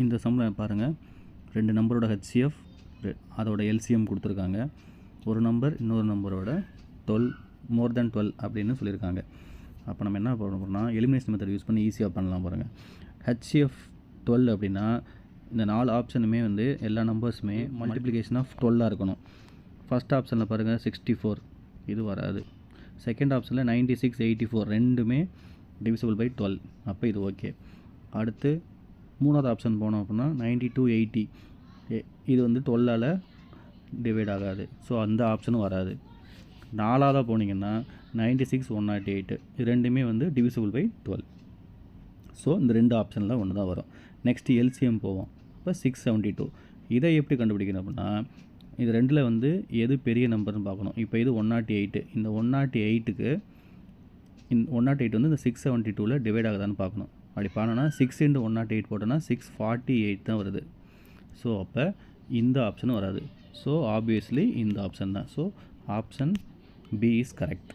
இந்த சம்மில் பாருங்கள், 2 நம்பரோட HCF அதோட LCM கொடுத்துருக்காங்க. ஒரு நம்பர் இன்னொரு நம்பரோட 12 மோர் தென் 12 அப்படின்னு சொல்லியிருக்காங்க. அப்போ நம்ம என்ன பண்ணணும்னா எலிமினேஷன் மெத்தட் யூஸ் பண்ணி ஈஸியாக பண்ணலாம் பாருங்கள். HCF 12 அப்படின்னா இந்த 4 ஆப்ஷனுமே வந்து எல்லா நம்பர்ஸுமே மல்டிப்ளிகேஷன் ஆஃப் 12 இருக்கணும். ஃபஸ்ட் ஆப்ஷனில் பாருங்கள் 64, இது வராது. செகண்ட் ஆப்ஷனில் 96, 84 ரெண்டுமே டிவிசிபிள் பை 12, அப்போ இது ஓகே. அடுத்து மூணாவது ஆப்ஷன் போனோம் அப்படின்னா 92, 80 இது வந்து 12ஆல் டிவைட் ஆகாது, ஸோ அந்த ஆப்ஷனும் வராது. நாலாவதாக போனீங்கன்னா 96, 108 இது ரெண்டுமே வந்து டிவிசிபிள் பை 12, ஸோ இந்த 2 ஆப்ஷனில் ஒன்று தான் வரும். நெக்ஸ்ட்டு LCM போவோம். இப்போ 672 இதை எப்படி கண்டுபிடிக்கணும் அப்படின்னா இது ரெண்டில் வந்து எது பெரிய நம்பர்னு பார்க்கணும். இப்போ இது 108, இந்த 108க்கு இந்த 108 வந்து இந்த 672ல் டிவைட் ஆகுதான்னு பார்க்கணும். அப்படி பண்ணோன்னா 6 × 108 போட்டோன்னா 648 தான் வருது. ஸோ அப்போ இந்த ஆப்ஷனும் வராது. ஸோ ஆப்வியஸ்லி இந்த ஆப்ஷன் தான். So option B is correct.